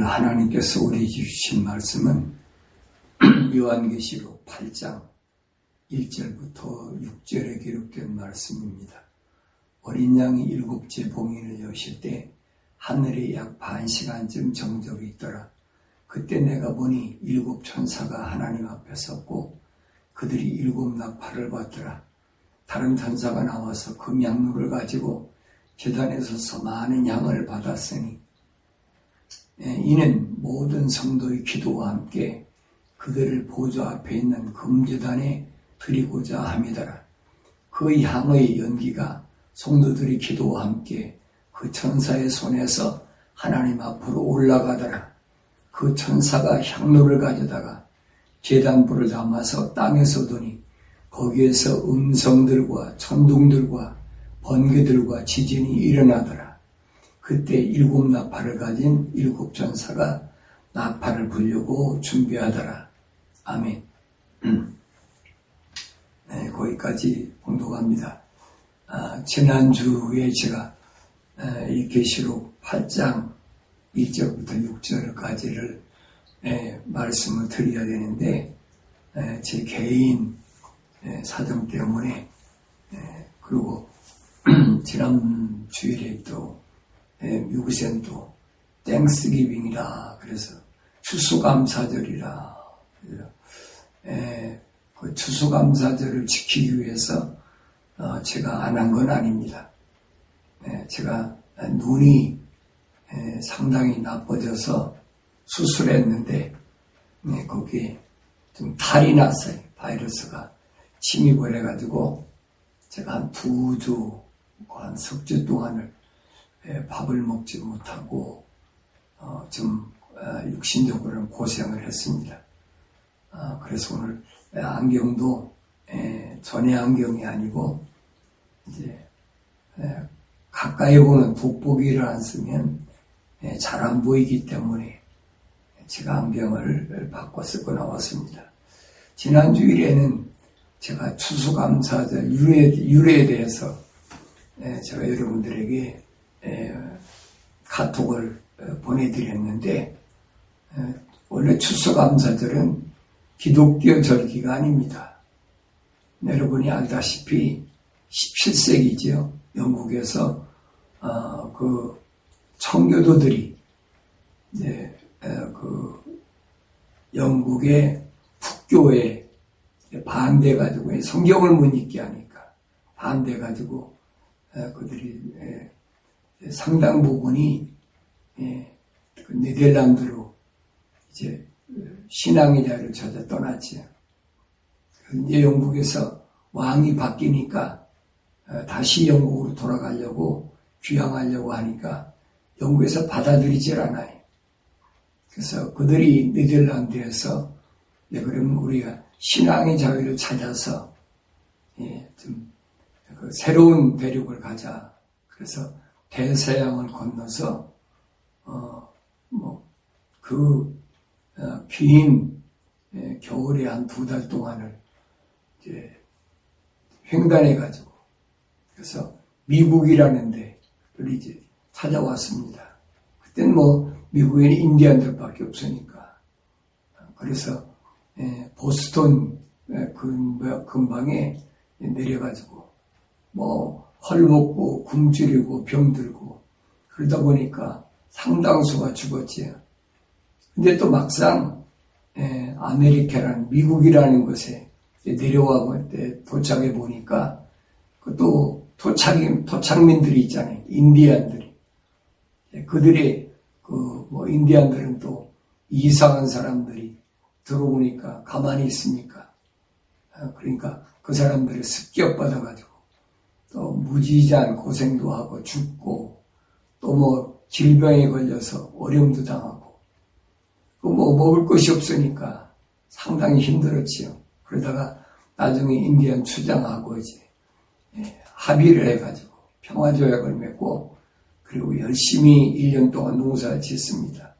하나님께서 우리에게 주신 말씀은 요한계시록 8장 1절부터 6절에 기록된 말씀입니다. 어린 양이 7째 봉인을 여실 때 하늘에 약 반 시간쯤 정적이 있더라. 그때 내가 보니 7 천사가 하나님 앞에 섰고 그들이 7 나팔을 받더라. 다른 천사가 나와서 금향로를 가지고 제단에 서서 많은 향을 받았으니 이는 모든 성도의 기도와 함께 그들을 보좌 앞에 있는 금제단에 드리고자 함이더라. 그 향의 연기가 성도들의 기도와 함께 그 천사의 손에서 하나님 앞으로 올라가더라. 그 천사가 향로를 가져다가 제단불을 담아서 땅에 쏟으니 거기에서 음성들과 천둥들과 번개들과 지진이 일어나더라. 그때 7 나팔을 가진 7 천사가 나팔을 불려고 준비하더라. 아멘. 네, 거기까지 봉독합니다. 지난주에 제가 이 계시록 8장 1절부터 6절까지를 말씀을 드려야 되는데 제 개인 사정 때문에 그리고 지난 주일에 또 미국에는 또 땡스기빙이라 그래서 추수감사절이라 그 추수감사절을 지키기 위해서 제가 안 한 건 아닙니다. 제가 눈이 상당히 나빠져서 수술했는데 거기에 좀 탈이 났어요. 바이러스가 침입을 해가지고 제가 한 2주, 한 석 주 동안을 밥을 먹지 못하고 좀 육신적으로는 고생을 했습니다. 그래서 오늘 안경도 전에 안경이 아니고 이제 가까이 보는 돋보기를 안 쓰면 잘 안 보이기 때문에 제가 안경을 바꿔 쓰고 나왔습니다. 지난 주일에는 제가 추수감사절 유래에 대해서 제가 여러분들에게 카톡을 보내드렸는데 원래 추수감사절은 기독교 절기가 아닙니다. 여러분이 알다시피 17세기죠. 영국에서 그 청교도들이 그 영국의 북교에 반대해가지고 성경을 못 읽게 하니까 반대해가지고 그들이 상당 부분이 그 네덜란드로 이제 신앙의 자리를 찾아 떠났지요. 이제 영국에서 왕이 바뀌니까 다시 영국으로 돌아가려고 귀향하려고 하니까 영국에서 받아들이질 않아요. 그래서 그들이 네덜란드에서 그러면 우리가 신앙의 자유를 찾아서 좀 그 새로운 대륙을 가자. 그래서 대서양을 건너서 긴 겨울에 한 2달 동안을 이제 횡단해가지고 그래서 미국이라는 데를 이제 찾아왔습니다. 그때는 미국에는 인디안들밖에 없으니까. 그래서 보스턴 근방에 내려가지고 헐벗고 굶주리고 병들고 그러다 보니까 상당수가 죽었지요. 근데 또 막상 아메리카라는 미국이라는 곳에 내려와 볼 때 도착해 보니까 또 토착민들이 있잖아요. 인디안들이. 그들의 인디안들은 또 이상한 사람들이 들어오니까 가만히 있습니까? 그러니까 그 사람들을 습격받아가지고 또 무지장 고생도 하고 죽고 또 질병에 걸려서 어려움도 당하고 먹을 것이 없으니까 상당히 힘들었지요. 그러다가 나중에 인디안 추장하고 이제 합의를 해가지고 평화조약을 맺고 그리고 열심히 1년 동안 농사를 짓습니다.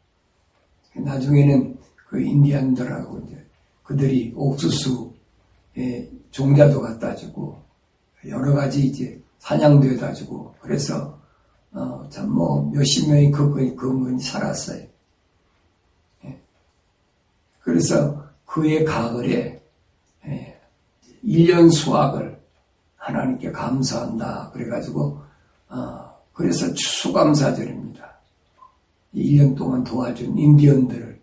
나중에는 그 인디안들하고 이제 그들이 옥수수 종자도 갖다 주고 여러 가지 이제 사냥도 해다 주고 그래서 참 몇십 명이 근근히 살았어요. 그래서 그의 가을에 1년 수확을 하나님께 감사한다. 그래가지고 그래서 추수감사절입니다. 1년 동안 도와준 인디언들을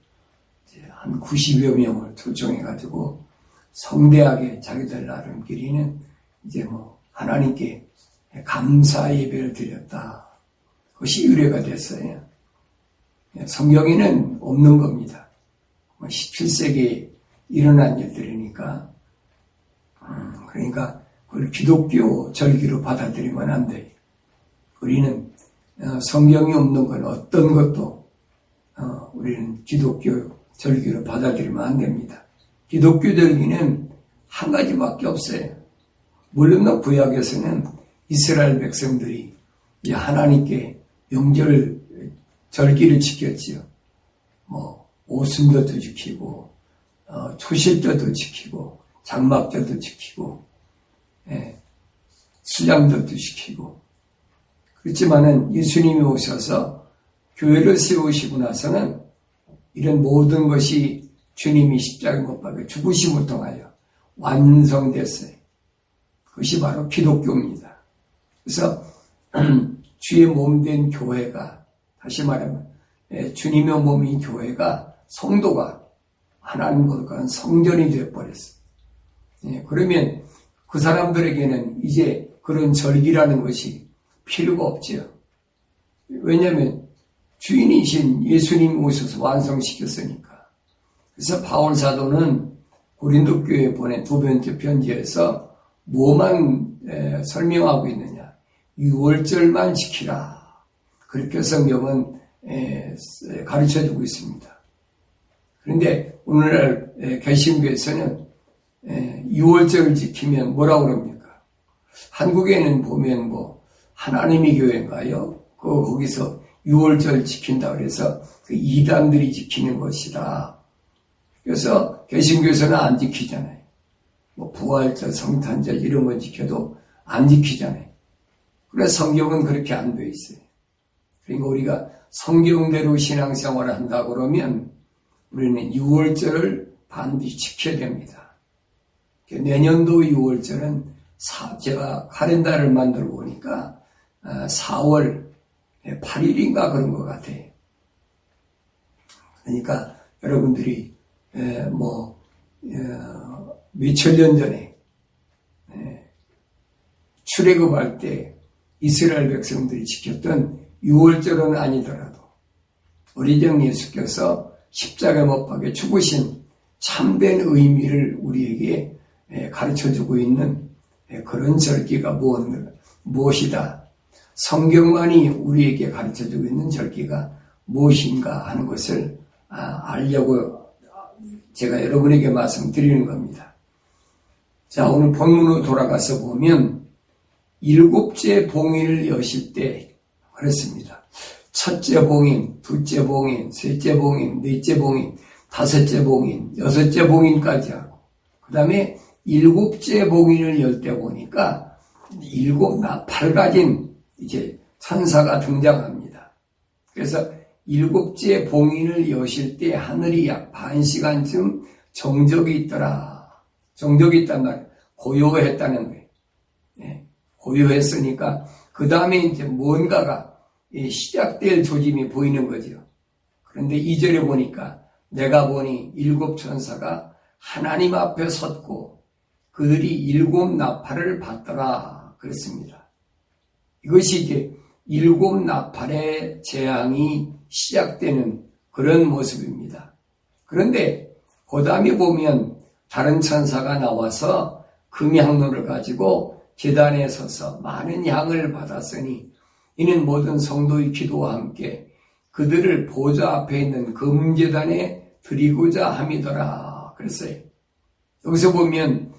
한 90여 명을 초청해가지고 성대하게 자기들 나름끼리는 이제 하나님께 감사 예배를 드렸다. 그것이 의례가 됐어요. 성경에는 없는 겁니다. 17세기에 일어난 일들이니까. 그러니까 그걸 기독교 절기로 받아들이면 안 돼요. 우리는 성경이 없는 건 어떤 것도 우리는 기독교 절기로 받아들이면 안 됩니다. 기독교 절기는 한 가지밖에 없어요. 물론 구약에서는 이스라엘 백성들이 하나님께 명절 절기를 지켰지요. 오순절도 지키고 초실절도 지키고 장막절도 지키고 수장절도 지키고 그렇지만은 예수님이 오셔서 교회를 세우시고 나서는 이런 모든 것이 주님이 십자가에 못 박혀 죽으심을 통하여 완성됐어요. 그것이 바로 기독교입니다. 그래서 주의 몸된 교회가, 다시 말하면 주님의 몸인 교회가, 성도가 하나님과 성전이 되어버렸어요. 그러면 그 사람들에게는 이제 그런 절기라는 것이 필요가 없지요. 왜냐하면 주인이신 예수님이 오셔서 완성시켰으니까. 그래서 바울 사도는 고린도 교회에 보낸 두 번째 편지에서 뭐만 설명하고 있느냐. 6월절만 지키라. 그렇게 성경은 가르쳐주고 있습니다. 그런데 오늘날 개신교에서는 6월절을 지키면 뭐라고 그럽니까? 한국에는 보면 하나님의 교회인가요? 거기서 6월절 지킨다 그래서 그 이단들이 지키는 것이다. 그래서 개신교에서는 안 지키잖아요. 부활절, 성탄절 이런 거 지켜도 안 지키잖아요. 그래서 성경은 그렇게 안 돼 있어요. 그러니까 우리가 성경대로 신앙생활을 한다 그러면 우리는 6월절을 반드시 지켜야 됩니다. 내년도 6월절은 제가 카렌다를 만들어 보니까 4월 8일인가 그런 것 같아요. 그러니까 여러분들이 몇천 년 전에 출애굽할 때 이스라엘 백성들이 지켰던 6월절은 아니더라도 어리정 예수께서 십자가에 못 박혀 죽으신 참된 의미를 우리에게 가르쳐주고 있는 그런 절기가 무엇이다. 성경만이 우리에게 가르쳐주고 있는 절기가 무엇인가 하는 것을 알려고 제가 여러분에게 말씀드리는 겁니다. 자, 오늘 본문으로 돌아가서 보면 7째 봉인을 여실 때 그랬습니다. 첫째 봉인, 둘째 봉인, 셋째 봉인, 넷째 봉인, 다섯째 봉인, 여섯째 봉인까지 하고 그 다음에 7째 봉인을 열 때 보니까 7 가진 이제 천사가 등장합니다. 그래서 7째 봉인을 여실 때 하늘이 약 반 시간쯤 정적이 있더라. 정적이 있단 말이에요. 고요했다는 거예요. 고요했으니까 그 다음에 이제 뭔가가 시작될 조짐이 보이는 거죠. 그런데 2절에 보니까 내가 보니 7 천사가 하나님 앞에 섰고 그들이 7 나팔을 받더라 그랬습니다. 이것이 이제 7 나팔의 재앙이 시작되는 그런 모습입니다. 그런데 그 다음에 보면 다른 천사가 나와서 금향로를 가지고 제단에 서서 많은 향을 받았으니 이는 모든 성도의 기도와 함께 그들을 보좌 앞에 있는 금제단에 드리고자 함이더라 그랬어요. 여기서 보면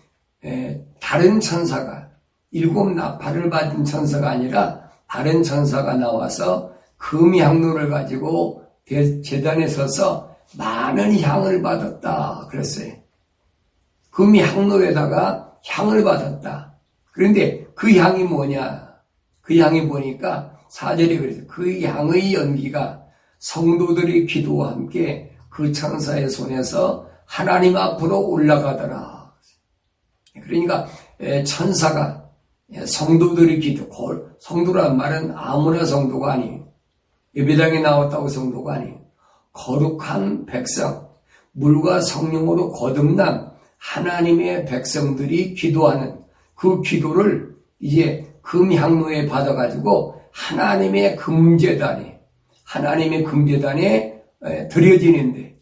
다른 천사가 7 나팔을 받은 천사가 아니라 다른 천사가 나와서 금향로를 가지고 제단에 서서 많은 향을 받았다 그랬어요. 금향로에다가 향을 받았다. 그런데 그 향이 뭐냐? 그 향이 보니까 4절에 그래서 그 향의 연기가 성도들의 기도와 함께 그 천사의 손에서 하나님 앞으로 올라가더라. 그러니까 천사가 성도들의 기도, 성도란 말은 아무나 성도가 아니에요. 예배당에 나왔다고 성도가 아니에요. 거룩한 백성, 물과 성령으로 거듭난 하나님의 백성들이 기도하는 그 기도를 이제 금향로에 받아가지고 하나님의 금제단에 드려지는데,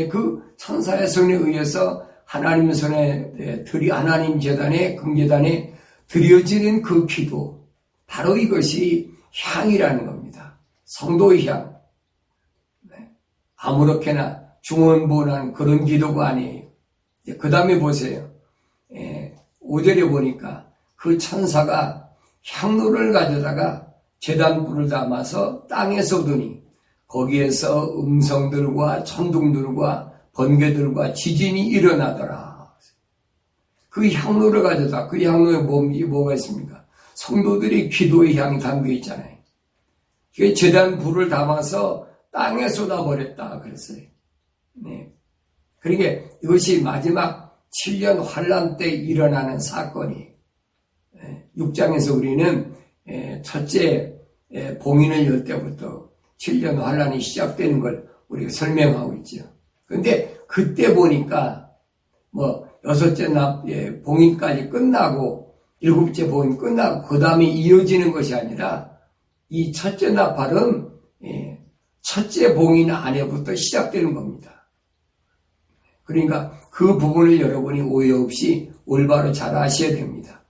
그 천사의 손에 의해서 하나님 손에 하나님 제단에 금제단에 드려지는 그 기도, 바로 이것이 향이라는 겁니다. 성도의 향. 아무렇게나 중언부언하는 그런 기도가 아니에요. 그 다음에 보세요. 5절에 보니까 그 천사가 향로를 가져다가 제단불을 담아서 땅에 쏟으니 거기에서 음성들과 천둥들과 번개들과 지진이 일어나더라. 그 향로를 가져다, 그 향로에 뭐가 있습니까? 성도들이 기도의 향이 담겨 있잖아요. 그 제단불을 담아서 땅에 쏟아버렸다 그랬어요. 네. 그러니까 이것이 마지막 7년 환란 때 일어나는 사건이, 6장에서 우리는 첫째 봉인을 열 때부터 7년 환란이 시작되는 걸 우리가 설명하고 있죠. 그런데 그때 보니까 여섯째 봉인까지 끝나고 7째 봉인 끝나고 그 다음에 이어지는 것이 아니라 이 첫째 나팔은 첫째 봉인 안에부터 시작되는 겁니다. 그러니까 그 부분을 여러분이 오해 없이 올바로 잘 아셔야 됩니다.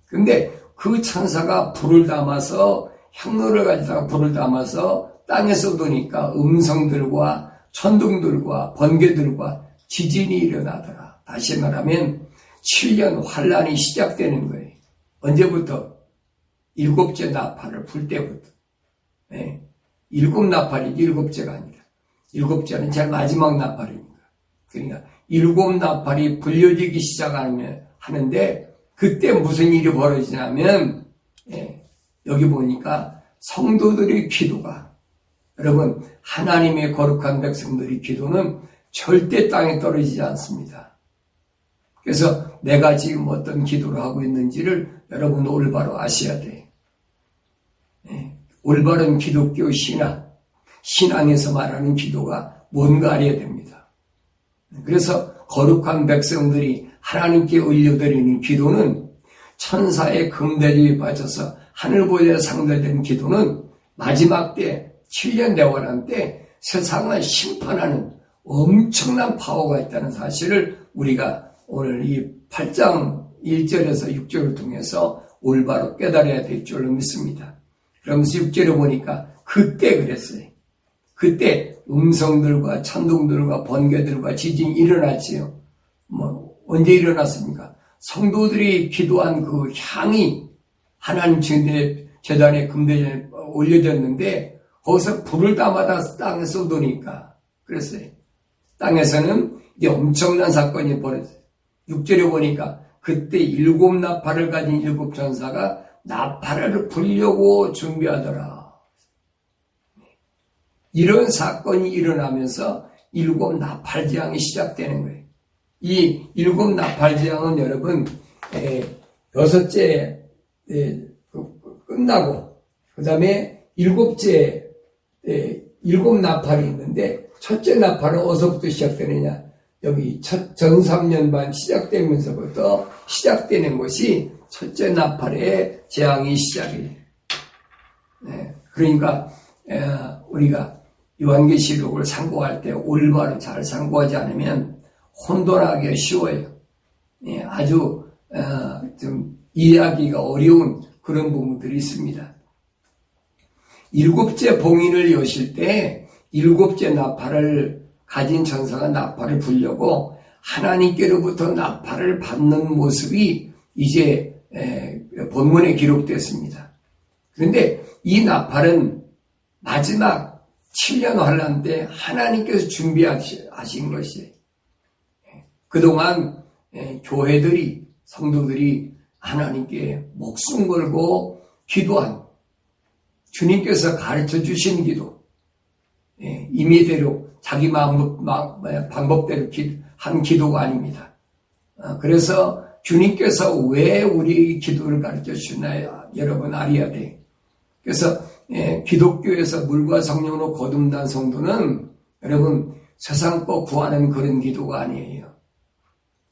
근데 그 천사가 불을 담아서 향로를 가져다가 불을 담아서 땅에 쏟으니까 음성들과 천둥들과 번개들과 지진이 일어나더라. 다시 말하면 7년 환란이 시작되는 거예요. 언제부터? 7째 나팔을 불 때부터. 7나팔이지 7째가 아니라. 7째는 제일 마지막 나팔입니다. 그러니까 7나팔이 불려지기 하는데 그때 무슨 일이 벌어지냐면 여기 보니까 성도들의 기도가, 여러분 하나님의 거룩한 백성들의 기도는 절대 땅에 떨어지지 않습니다. 그래서 내가 지금 어떤 기도를 하고 있는지를 여러분 올바로 아셔야 돼요. 올바른 기독교 신앙에서 말하는 기도가 뭔가 알아야 됩니다. 그래서 거룩한 백성들이 하나님께 올려드리는 기도는, 천사의 금대접에 빠져서 하늘보좌에 상달된 기도는 마지막 때 7년 대환란 때 세상을 심판하는 엄청난 파워가 있다는 사실을 우리가 오늘 이 8장 1절에서 6절을 통해서 올바로 깨달아야 될 줄로 믿습니다. 그러면서 6절에 보니까 그때 그랬어요. 그때 음성들과 천둥들과 번개들과 지진이 일어났지요. 언제 일어났습니까? 성도들이 기도한 그 향이 하나님 제단에 금대전에 올려졌는데 거기서 불을 담아다 땅에 쏟으니까 그랬어요. 땅에서는 이제 엄청난 사건이 벌어졌어요. 6절에 보니까 그때 7나팔을 가진 7천사가 나팔을 불려고 준비하더라. 이런 사건이 일어나면서 7나팔재앙이 시작되는 거예요. 이 7나팔재앙은 여러분 6째 끝나고 그 다음에 7째 7나팔이 있는데 첫째 나팔은 어디서부터 시작되느냐, 여기 전3년반 시작되면서부터 시작되는 것이 첫째 나팔의 재앙이 시작이에요. 그러니까 우리가 요한계시록을 상고할 때 올바로 잘 상고하지 않으면 혼돈하기가 쉬워요. 아주 좀 이해하기가 어려운 그런 부분들이 있습니다. 7째 봉인을 여실 때 7째 나팔을 가진 천사가 나팔을 불려고 하나님께로부터 나팔을 받는 모습이 이제 본문에 기록됐습니다. 그런데 이 나팔은 마지막 7년 환란 때 하나님께서 준비하신 것이에요. 그동안 교회들이, 성도들이 하나님께 목숨 걸고 기도한, 주님께서 가르쳐 주신 기도, 임의대로 자기 방법대로 한 기도가 아닙니다. 그래서 주님께서 왜 우리 기도를 가르쳐 주나요? 여러분 알아야 돼. 그래서 기독교에서 물과 성령으로 거듭난 성도는 여러분 세상 거 구하는 그런 기도가 아니에요.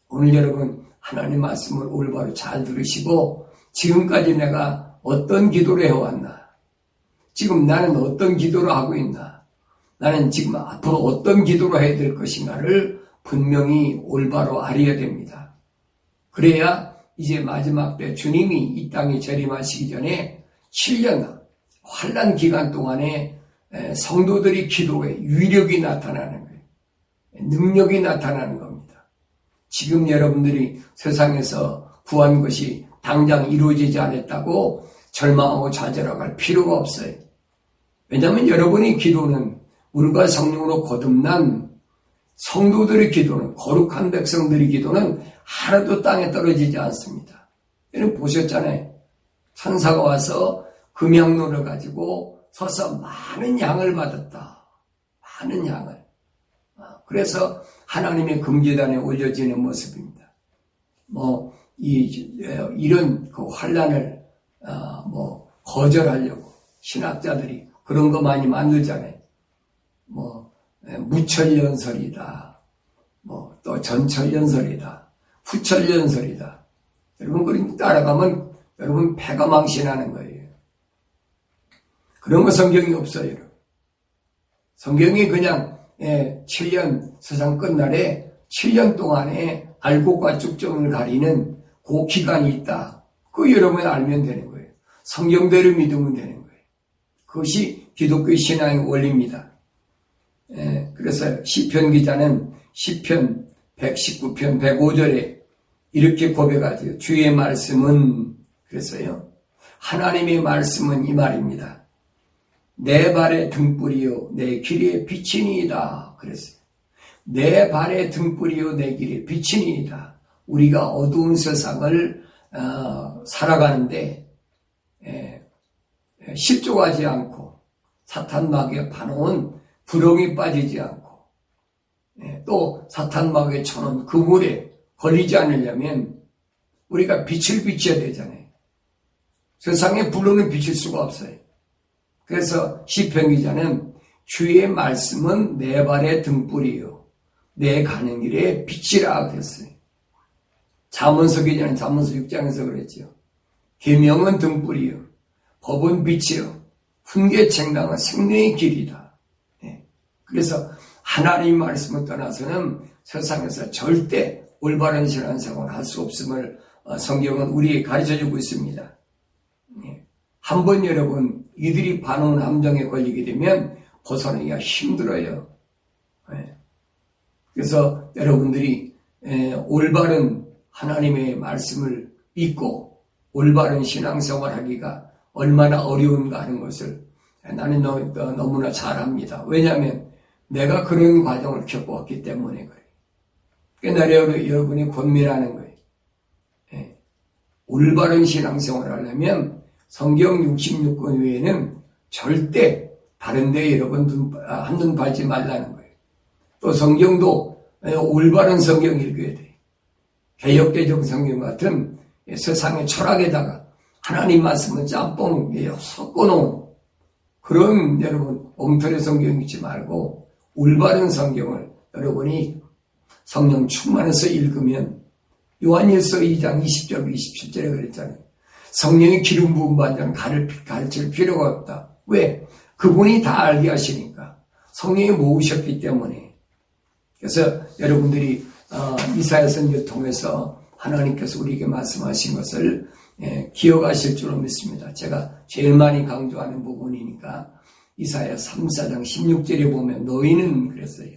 오늘 여러분 하나님 말씀을 올바로 잘 들으시고 지금까지 내가 어떤 기도를 해왔나? 지금 나는 어떤 기도를 하고 있나? 나는 지금 앞으로 어떤 기도를 해야 될 것인가를 분명히 올바로 알아야 됩니다. 그래야 이제 마지막 때 주님이 이 땅에 재림하시기 전에 7년 환난 기간 동안에 성도들이 기도에 위력이 나타나는 거예요. 능력이 나타나는 겁니다. 지금 여러분들이 세상에서 구한 것이 당장 이루어지지 않았다고 절망하고 좌절할 필요가 없어요. 왜냐하면 여러분의 기도는 물과 성령으로 거듭난 성도들의 기도는, 거룩한 백성들의 기도는 하나도 땅에 떨어지지 않습니다. 여러분 보셨잖아요. 천사가 와서 금향로를 가지고 서서 많은 양을 받았다. 많은 양을. 그래서 하나님의 금제단에 올려지는 모습입니다. 이런 그 환란을 거절하려고 신학자들이 그런 거 많이 만들잖아요. 무천연설이다. 또 전천연설이다. 후천연설이다. 여러분 그림 따라가면 여러분 패가 망신하는 거예요. 그런 거 성경이 없어요. 여러분. 성경이 그냥 7년 세상 끝날에 7년 동안에 알곡과 쭉정을 가리는 그 기간이 있다. 그거 여러분이 알면 되는 거예요. 성경대로 믿으면 되는 거예요. 그것이 기독교 신앙의 원리입니다. 그래서 시편 기자는 시편 119편 105절에 이렇게 고백하죠. 주의 말씀은, 그래서요, 하나님의 말씀은 이 말입니다. 내 발의 등불이요 내 길의 빛이니이다. 그랬어요. 내 발의 등불이요 내 길의 빛이니이다. 우리가 어두운 세상을 살아가는데 실족하지 않고 사탄 마귀에 파놓은 부렁이 빠지지 않고 또 사탄 마귀에 쳐놓은 그물에 걸리지 않으려면 우리가 빛을 비춰야 되잖아요. 세상에 불로는 비칠 수가 없어요. 그래서 시편 기자는 주의 말씀은 내 발의 등불이요 내 가는 길에 빛이라 그랬어요. 잠언서 기자는 잠언서 6장에서 그랬죠. 계명은 등불이요 법은 빛이요 훈계책망은 생명의 길이다. 그래서 하나님 말씀을 떠나서는 세상에서 절대 올바른 신앙생활을 할 수 없음을 성경은 우리에게 가르쳐주고 있습니다. 한번 여러분 이들이 반응 함정에 걸리게 되면 벗어나기가 힘들어요. 그래서 여러분들이 올바른 하나님의 말씀을 믿고 올바른 신앙생활 하기가 얼마나 어려운가 하는 것을 나는 너무나 잘 압니다. 왜냐하면 내가 그런 과정을 겪어왔기 때문에 그래요. 그러니까 여러분이 권면하는 거예요. 올바른 신앙생활을 하려면 성경 66권 외에는 절대 다른 데 여러분 한눈 팔지 말라는 거예요. 또 성경도 올바른 성경 읽어야 돼요. 개역개정 성경 같은 세상의 철학에다가 하나님 말씀은 짬뽕에 섞어놓은 그런 여러분 엉터리 성경 읽지 말고 올바른 성경을 여러분이 성령 충만해서 읽으면 요한일서 2장 20절 27절에 그랬잖아요. 성령의 기름 부은 반자는 가르칠 필요가 없다. 왜? 그분이 다 알게 하시니까. 성령이 모으셨기 때문에. 그래서 여러분들이 이사야 선지를 통해서 하나님께서 우리에게 말씀하신 것을 기억하실 줄로 믿습니다. 제가 제일 많이 강조하는 부분이니까 이사야 3, 4장 16절에 보면 너희는 그랬어요.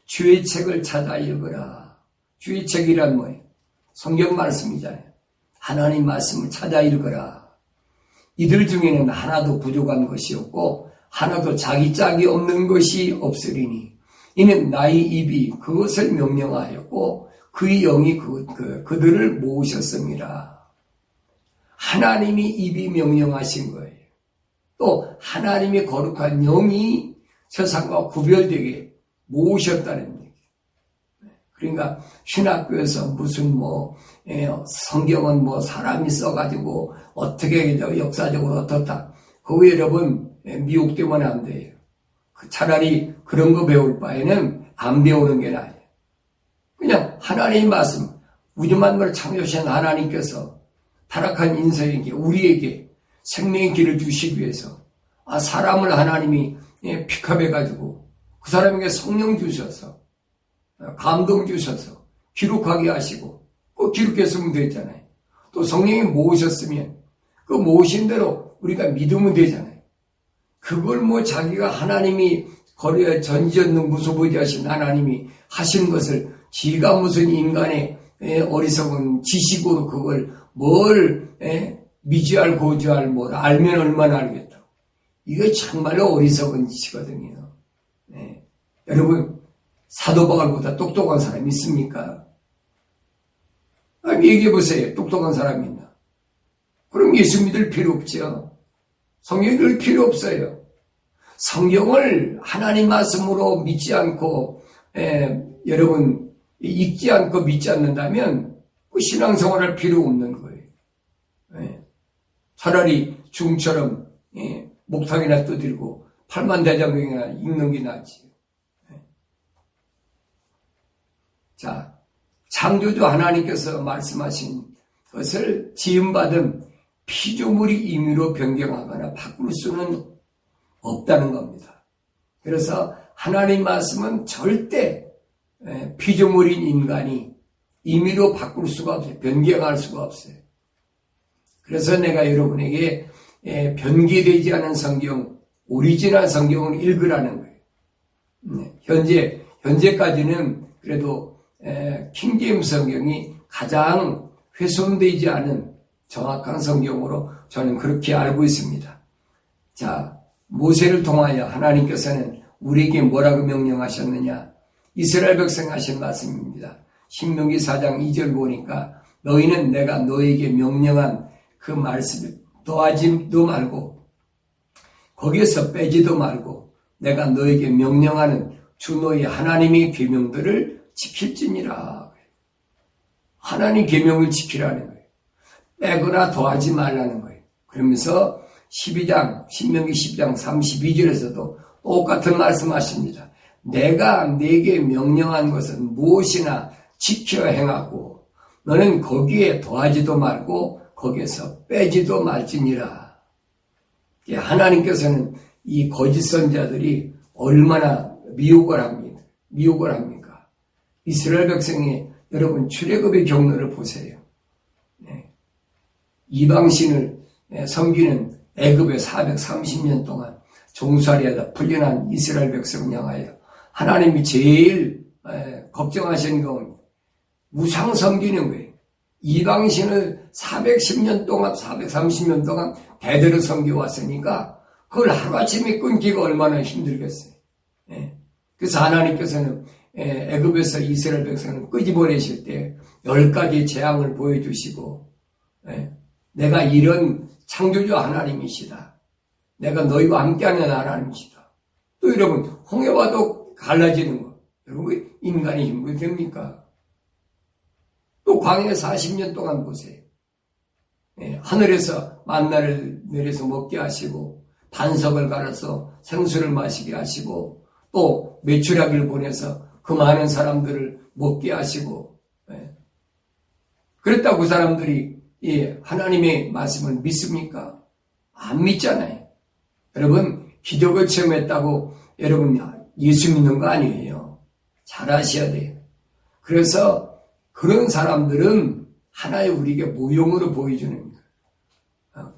주의 책을 찾아 읽어라. 주의 책이란 뭐예요? 성경 말씀이잖아요. 하나님 말씀을 찾아 읽어라. 이들 중에는 하나도 부족한 것이 없고 하나도 자기 짝이 없는 것이 없으리니 이는 나의 입이 그것을 명령하였고 그의 영이 그들을 모으셨습니다. 하나님이 입이 명령하신 거예요. 또 하나님의 거룩한 영이 세상과 구별되게 모으셨다는 얘기예요. 그러니까 신학교에서 무슨 성경은 사람이 써가지고 어떻게 역사적으로 어떻다. 그거 여러분 미혹되면 안 돼요. 차라리 그런 거 배울 바에는 안 배우는 게 나아요. 그냥 하나님의 말씀, 우주 만물을 창조하신 하나님께서 타락한 인생에게 우리에게 생명의 길을 주시기 위해서 사람을 하나님이 픽업해가지고 그 사람에게 성령 주셔서 감동 주셔서 기록하게 하시고 꼭 기록했으면 됐잖아요. 또 성령이 모으셨으면 그 모으신 대로 우리가 믿으면 되잖아요. 그걸 자기가 하나님이 거리에 전지전능 무소부지하신 하나님이 하신 것을 지가 무슨 인간의 어리석은 지식으로 그걸 미지알 고지알 알면 얼마나 알겠다고. 이게 정말로 어리석은 짓이거든요. 여러분 사도 바울보다 똑똑한 사람 있습니까? 얘기해 보세요. 똑똑한 사람이 있나? 그럼 예수 믿을 필요 없죠. 성경 읽을 필요 없어요. 성경을 하나님 말씀으로 믿지 않고 여러분 읽지 않고 믿지 않는다면 그 신앙생활할 필요 없는 거예요. 차라리 중처럼 목탁이나 두들고 팔만대장경이나 읽는 게 낫지. 자, 창조주 하나님께서 말씀하신 것을 지음받은 피조물이 임의로 변경하거나 바꿀 수는 없다는 겁니다. 그래서 하나님 말씀은 절대 피조물인 인간이 임의로 바꿀 수가 없어요. 변경할 수가 없어요. 그래서 내가 여러분에게 변기되지 않은 성경, 오리지널 성경을 읽으라는 거예요. 현재까지는 그래도 킹제임스 성경이 가장 훼손되지 않은 정확한 성경으로 저는 그렇게 알고 있습니다. 자, 모세를 통하여 하나님께서는 우리에게 뭐라고 명령하셨느냐? 이스라엘 백성 하신 말씀입니다. 신명기 4장 2절 보니까 너희는 내가 너에게 명령한 그 말씀을 더하지도 말고 거기에서 빼지도 말고 내가 너에게 명령하는 주 너희 하나님의 계명들을 지킬지니라. 하나님 계명을 지키라는 거예요. 빼거나 더하지 말라는 거예요. 그러면서 신명기 12장 32절에서도 똑같은 말씀하십니다. 내가 네게 명령한 것은 무엇이나 지켜 행하고 너는 거기에 더하지도 말고 거기에서 빼지도 말지니라. 하나님께서는 이 거짓 선자들이 얼마나 미혹을 합니까? 이스라엘 백성이 여러분 출애굽의 경로를 보세요. 이방신을 섬기는 애굽에 430년 동안 종살이하다 풀려난 이스라엘 백성을 향하여 하나님이 제일 걱정하시는 건 우상 섬기는 거예요. 이방신을 410년 동안 430년 동안 대대로 섬겨왔으니까 그걸 하루아침에 끊기가 얼마나 힘들겠어요. 그래서 하나님께서는 애굽에서 이스라엘 백성을 끄집어내실 때 10가지 재앙을 보여주시고 내가 이런 창조주 하나님이시다. 내가 너희와 함께하는 하나님이시다. 또 여러분 홍해와도 갈라지는 거 여러분 인간의 힘으로 됩니까? 또 광야 40년 동안 보세요. 하늘에서 만나를 내려서 먹게 하시고 반석을 갈아서 생수를 마시게 하시고 또 메추라기를 보내서 그 많은 사람들을 먹게 하시고 그랬다고 그 사람들이 하나님의 말씀을 믿습니까? 안 믿잖아요. 여러분 기적을 체험했다고 여러분 예수 믿는 거 아니에요. 잘 아셔야 돼요. 그래서 그런 사람들은 하나의 우리에게 모형으로 보여주는 거예요.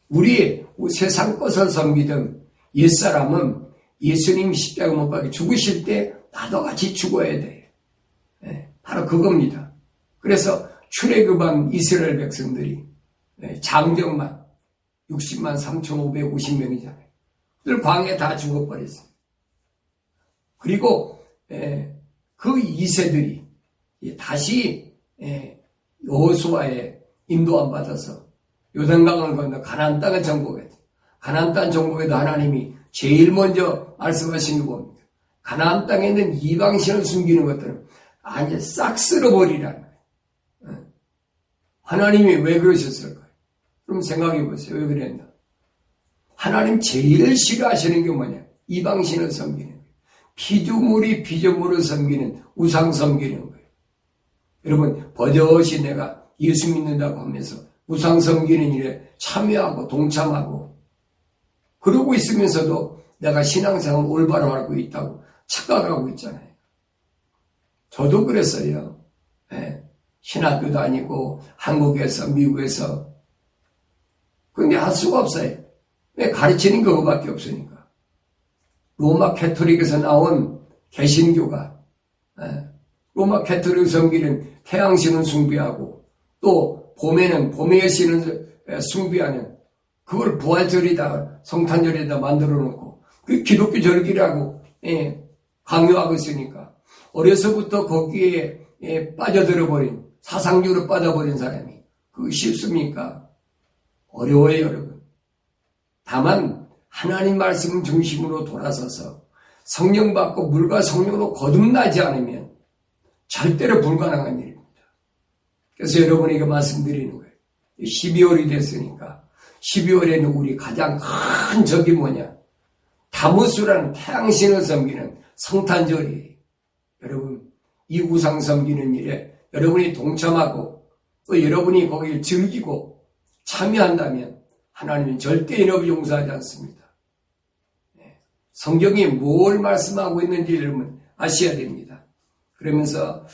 우리 세상 것을 섬기던 옛사람은 예수님 십자가 못 박혀 죽으실 때 나도 같이 죽어야 돼. 바로 그겁니다. 그래서 출애굽한 이스라엘 백성들이 장정만 60만 3,550명이잖아요. 그들 광야에 다 죽어버렸어요. 그리고 그 2세들이 다시 여호수아의 인도함 받아서 요단강을 건너 가나안 땅을 정복했어요. 가나안 땅 정복에도 하나님이 제일 먼저 말씀하신 거 봅니다. 가나안 땅에 있는 이방신을 숨기는 것들은 아니 싹 쓸어버리라는 거예요. 하나님이 왜 그러셨을까요? 그럼 생각해 보세요. 왜 그랬나? 하나님 제일 싫어하시는 게 뭐냐? 이방신을 섬기는 거예요. 피조물이 피조물을 섬기는 우상 섬기는 거예요. 여러분 버젓이 내가 예수 믿는다고 하면서 우상 섬기는 일에 참여하고 동참하고 그러고 있으면서도 내가 신앙생활 올바로 하고 있다고 착각하고 있잖아요. 저도 그랬어요. 네. 신학교 다니고 한국에서 미국에서 근데 할 수가 없어요. 왜? 가르치는 게 그거밖에 없으니까. 로마 캐토릭에서 나온 개신교가 로마 캐토릭 섬기는 태양신을 숭배하고 또 봄에는 봄의 신을 숭배하는 그걸 부활절이다 성탄절이다 만들어 놓고 그 기독교 절기라고 강요하고 있으니까 어려서부터 거기에 빠져들어 버린 사상적으로 빠져버린 사람이 그거 쉽습니까? 어려워요 여러분. 다만 하나님 말씀 중심으로 돌아서서 성령 받고 물과 성령으로 거듭나지 않으면 절대로 불가능한 일입니다. 그래서 여러분에게 말씀드리는 거예요. 12월이 됐으니까 12월에는 우리 가장 큰 적이 뭐냐? 다무스라는 태양신을 섬기는 성탄절이에요. 여러분 이 우상 섬기는 일에 여러분이 동참하고 또 여러분이 거기를 즐기고 참여한다면 하나님은 절대 인업을 용서하지 않습니다. 성경이 뭘 말씀하고 있는지 여러분 아셔야 됩니다. 그러면서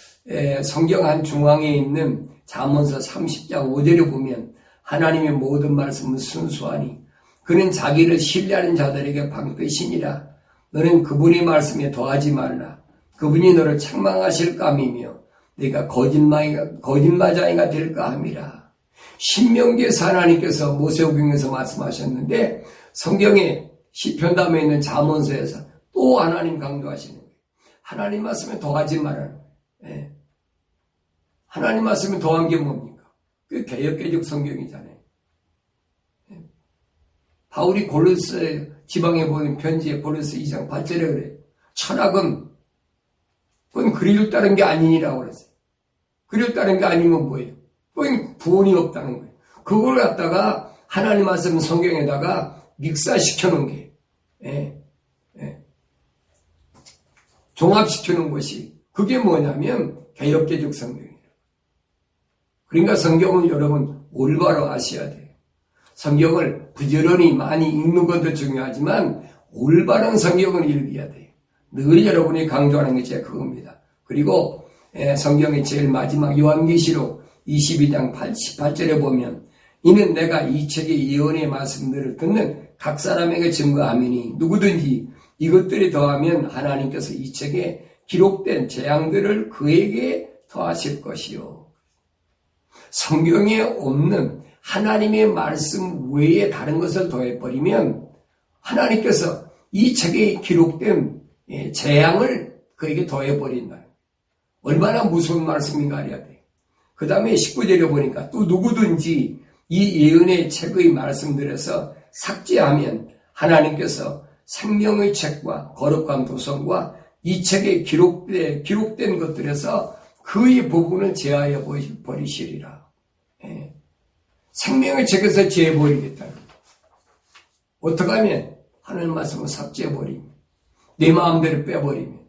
성경 한 중앙에 있는 잠언서 30장 5절에 보면 하나님의 모든 말씀은 순수하니 그는 자기를 신뢰하는 자들에게 방패시니라. 너는 그분의 말씀에 더하지 말라. 그분이 너를 책망하실 감이며 네가 거짓말쟁이가 될까 함이라. 신명기에서 하나님께서 모세오경에서 말씀하셨는데 성경에 시편담에 있는 잠언서에서 또 하나님 강조하시는 거예요. 하나님 말씀에 더하지 말라는 거예요. 하나님 말씀에 더한 게 뭡니까? 그 개역개적 성경이잖아요. 바울이 골로새 지방에 보낸 편지에 골로새 2장 8절에 그래요. 철학은 그건 그리를 따른 게 아니니라고 그랬어요. 그리를 따른 게 아니면 뭐예요? 그건 구원이 없다는 거예요. 그걸 갖다가 하나님 말씀 성경에다가 믹사시켜 놓은 게 종합시켜 놓은 것이 그게 뭐냐면 개역개적 성경이에요. 그러니까 성경은 여러분 올바로 아셔야 돼요. 성경을 부지런히 많이 읽는 것도 중요하지만 올바른 성경을 읽어야 돼요. 늘 여러분이 강조하는 게 제가 그겁니다. 그리고 성경의 제일 마지막 요한계시록 22장 88절에 보면 이는 내가 이 책의 예언의 말씀들을 듣는 각 사람에게 증거하미니 누구든지 이것들이 더하면 하나님께서 이 책에 기록된 재앙들을 그에게 더하실 것이요. 성경에 없는 하나님의 말씀 외에 다른 것을 더해버리면 하나님께서 이 책에 기록된 재앙을 그에게 더해버린다. 얼마나 무서운 말씀인가 알아야 돼. 그 다음에 19절에 보니까 또 누구든지 이 예언의 책의 말씀들에서 삭제하면 하나님께서 생명의 책과 거룩한 도성과 이 책에 기록된 것들에서 그의 부분을 제하여 버리시리라. 생명의 책에서 제해버리겠다는 거예요. 어떻게 하면 하나님 말씀을 삭제해버리면 내 마음대로 빼버리면.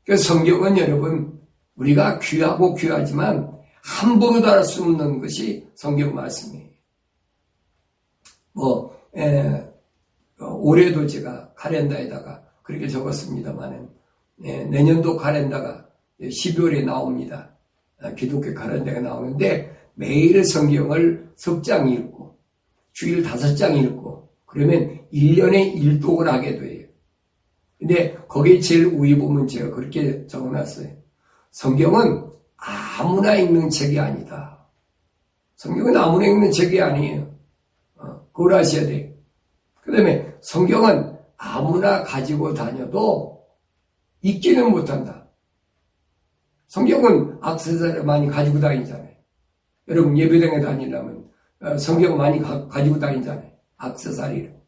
그래서 성경은 여러분 우리가 귀하고 귀하지만 함부로 다룰 수 없는 것이 성경 말씀이에요. 올해도 제가 카렌다에다가 그렇게 적었습니다만 내년도 카렌다가 12월에 나옵니다. 기독교 카렌다가 나오는데 매일 성경을 석 장 읽고 주일 5장 읽고 그러면 1년에 1독을 하게 돼요. 근데 거기에 제일 위에 보면 제가 그렇게 적어놨어요. 성경은 아무나 읽는 책이 아니다. 성경은 아무나 읽는 책이 아니에요. 그걸 아셔야 돼요. 그 다음에 성경은 아무나 가지고 다녀도 읽지는 못한다. 성경은 액세서리를 많이 가지고 다니잖아요. 여러분 예배당에 다니려면 성경 많이 가지고 다니잖아요. 액세서리를.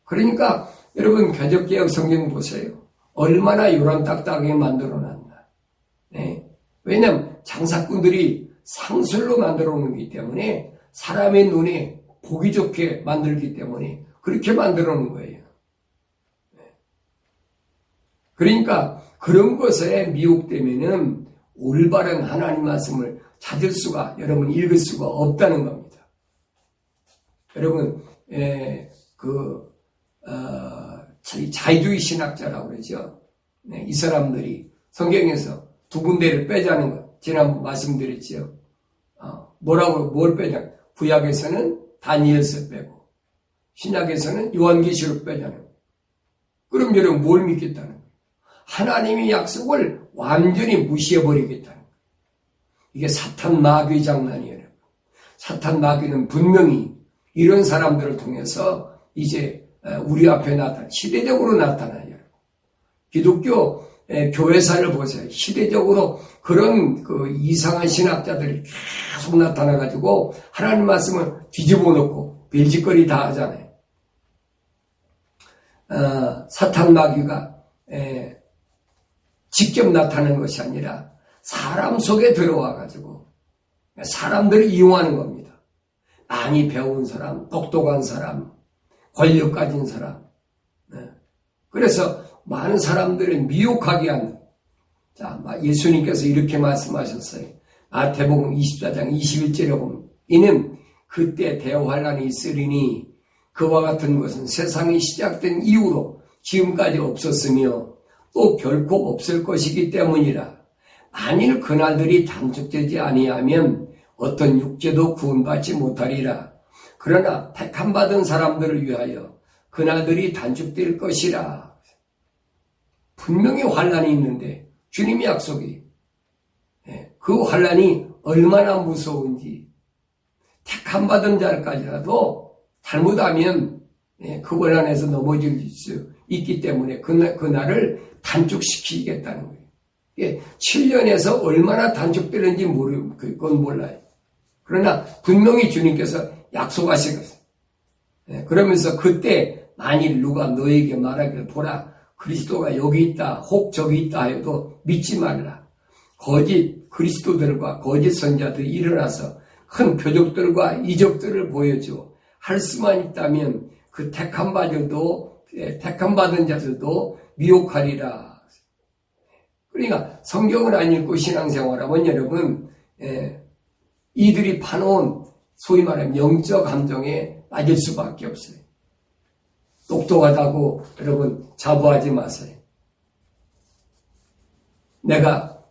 그러니까 여러분 개적개혁 성경 보세요. 얼마나 요란딱딱하게 만들어놨나. 왜냐하면 장사꾼들이 상술로 만들어 놓은 거기 때문에 사람의 눈에 보기 좋게 만들기 때문에 그렇게 만들어 놓은 거예요. 그러니까 그런 것에 미혹되면은 올바른 하나님 말씀을 찾을 수가, 여러분 읽을 수가 없다는 겁니다. 여러분, 자유주의 신학자라고 그러죠. 이 사람들이 성경에서 두 군데를 빼자는 것, 지난번 말씀드렸죠. 뭘 빼자? 구약에서는 다니엘서 빼고, 신약에서는 요한계시록 빼자는 것. 그럼 여러분 뭘 믿겠다는 거예요? 하나님의 약속을 완전히 무시해버리겠다는 거예요. 이게 사탄 마귀 장난이에요. 사탄 마귀는 분명히 이런 사람들을 통해서 이제 우리 앞에 시대적으로 나타나요. 기독교 교회사를 보세요. 시대적으로 그런 그 이상한 신학자들이 계속 나타나가지고 하나님 말씀을 뒤집어 놓고 별짓거리 다 하잖아요. 사탄 마귀가 직접 나타나는 것이 아니라 사람 속에 들어와가지고 사람들을 이용하는 겁니다. 많이 배운 사람, 똑똑한 사람, 권력 가진 사람. 그래서 많은 사람들을 미혹하게 하는. 자, 예수님께서 이렇게 말씀하셨어요. 마태복음 24장 21절에 보면 이는 그때 대환란이 있으리니 그와 같은 것은 세상이 시작된 이후로 지금까지 없었으며 또 결코 없을 것이기 때문이라. 만일 그날들이 단축되지 아니하면 어떤 육체도 구원받지 못하리라. 그러나 택함받은 사람들을 위하여 그날들이 단축될 것이라. 분명히 환란이 있는데 주님의 약속이 그 환란이 얼마나 무서운지 택함받은 자까지라도 잘못하면 그 환란에서 넘어질 수 있기 때문에 그날을 단축시키겠다는 거예요. 7년에서 얼마나 단축되는지 그건 몰라요. 그러나 분명히 주님께서 약속하시겠어요. 그러면서 그때 만일 누가 너에게 말하기를 보라 그리스도가 여기 있다 혹 저기 있다 해도 믿지 말라. 거짓 그리스도들과 거짓 선자들이 일어나서 큰 표적들과 이적들을 보여줘 할 수만 있다면 그 택함받은 자들도 미혹하리라. 그러니까 성경을 안 읽고 신앙생활하면 여러분 이들이 파놓은 소위 말하면 영적 감정에 빠질 수밖에 없어요. 똑똑하다고 여러분 자부하지 마세요. 내가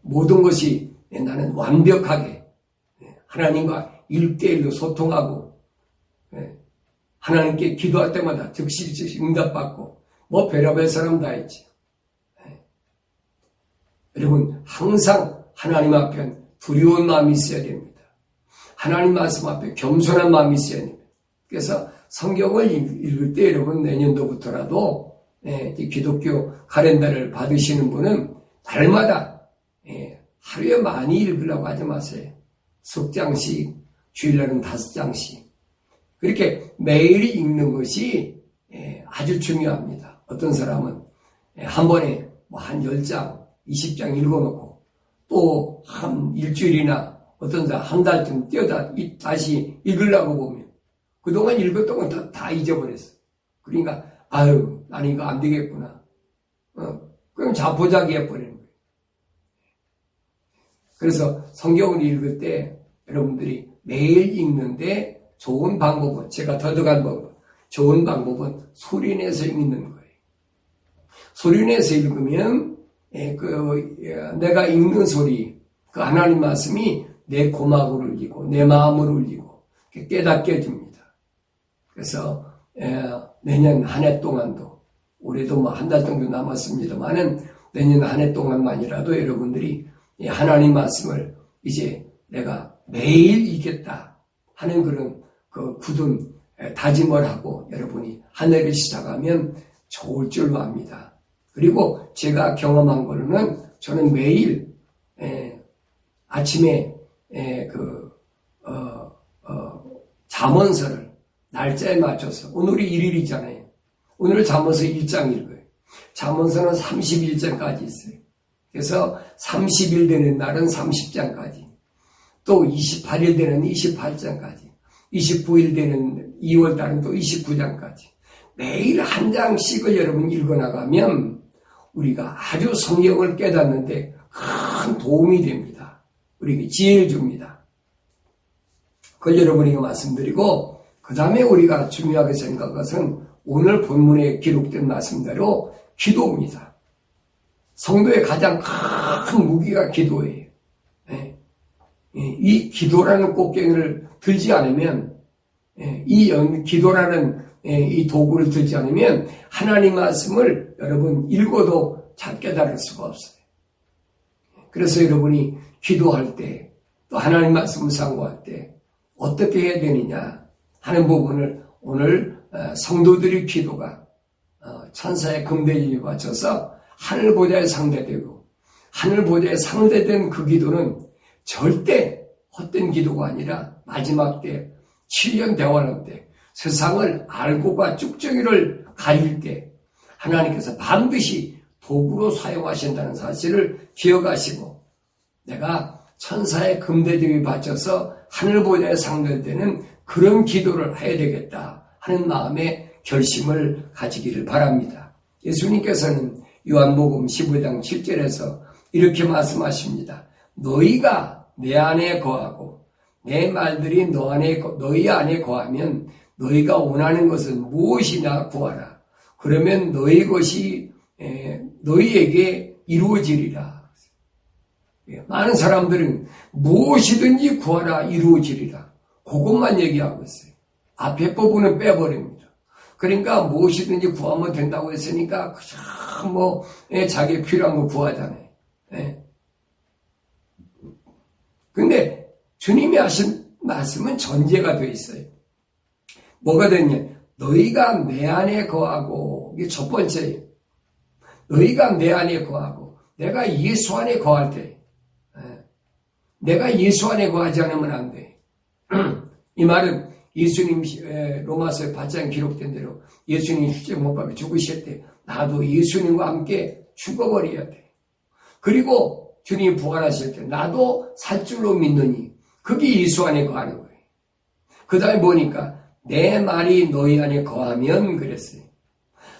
모든 것이 나는 완벽하게 하나님과 1대1로 소통하고 하나님께 기도할 때마다 즉시 응답받고 별의별 사람 다 있지. 여러분 항상 하나님 앞에 두려운 마음이 있어야 됩니다. 하나님 말씀 앞에 겸손한 마음이 있어야 됩니다. 그래서 성경을 읽을 때 여러분 내년도부터라도 기독교 카렌더를 받으시는 분은 날마다 하루에 많이 읽으려고 하지 마세요. 석 장씩, 주일날은 5장씩. 그렇게 매일 읽는 것이 아주 중요합니다. 어떤 사람은 한 번에 한 10장, 20장 읽어놓고 또 한 일주일이나 어떤 사람 한 달쯤 뛰어다 다시 읽으려고 보면 그동안 읽었던 건 다 잊어버렸어. 그러니까 나는 이거 안 되겠구나. 그럼 자포자기 해버리는 거예요. 그래서 성경을 읽을 때 여러분들이 매일 읽는데 좋은 방법은 제가 터득한 방법. 좋은 방법은 소리내서 읽는 거예요. 소리내서 읽으면 내가 읽는 소리, 그 하나님 말씀이 내 고막을 울리고 내 마음을 울리고 깨닫게 해줍니다. 그래서 내년 한 해 동안도 올해도 한 달 정도 남았습니다만은 내년 한 해 동안만이라도 여러분들이 하나님 말씀을 이제 내가 매일 읽겠다 하는 그런 그 굳은 다짐을 하고 여러분이 한 해를 시작하면 좋을 줄로 압니다. 그리고 제가 경험한 거는 저는 매일 아침에 잠언서를 날짜에 맞춰서 오늘이 1일이잖아요. 오늘 잠언서 1장 읽어요. 잠언서는 31장까지 있어요. 그래서 30일 되는 날은 30장까지, 또 28일 되는 28장까지, 29일 되는 2월 달은 또 29장까지 매일 한 장씩을 여러분 읽어나가면 우리가 아주 성경을 깨닫는데 큰 도움이 됩니다. 우리에게 지혜를 줍니다. 그걸 여러분에게 말씀드리고, 그 다음에 우리가 중요하게 생각한 것은 오늘 본문에 기록된 말씀대로 기도입니다. 성도의 가장 큰 무기가 기도예요. 이 기도라는 꽃갱이를 들지 않으면, 이 기도라는 이 도구를 들지 않으면 하나님 말씀을 여러분 읽어도 잘 깨달을 수가 없어요. 그래서 여러분이 기도할 때, 또 하나님 말씀을 상고할 때 어떻게 해야 되느냐 하는 부분을 오늘 성도들의 기도가 천사의 금대접에 받쳐서 하늘 보좌에 상대되고, 하늘 보좌에 상대된 그 기도는 절대 헛된 기도가 아니라 마지막 때 7년 대환원 때 세상을 알고가 쭉정이를 가릴 때 하나님께서 반드시 도구로 사용하신다는 사실을 기억하시고, 내가 천사의 금대접에 받쳐서 하늘 보좌에 상대되는 그런 기도를 해야 되겠다 하는 마음의 결심을 가지기를 바랍니다. 예수님께서는 요한복음 15장 7절에서 이렇게 말씀하십니다. 너희가 내 안에 거하고 내 말들이 너희 안에 거하면 너희가 원하는 것은 무엇이나 구하라. 그러면 너희 것이 너희에게 이루어지리라. 많은 사람들은 무엇이든지 구하라 이루어지리라. 그것만 얘기하고 있어요. 앞에 부분은 빼버립니다. 그러니까 무엇이든지 구하면 된다고 했으니까 그냥 자기 필요한 거 구하잖아요. 근데 주님이 하신 말씀은 전제가 되어 있어요. 뭐가 되냐? 너희가 내 안에 거하고, 이게 첫 번째예요. 너희가 내 안에 거하고, 내가 예수 안에 거할 때, 내가 예수 안에 거하지 않으면 안 돼. 이 말은 예수님 로마서에 8장 기록된 대로 예수님 십자가 못 박혀 죽으실 때 나도 예수님과 함께 죽어버려야 돼. 그리고 주님이 부활하실 때 나도 살 줄로 믿느니 그게 예수 안에 거하는 거예요. 그 다음에 보니까 내 말이 너희 안에 거하면 그랬어요.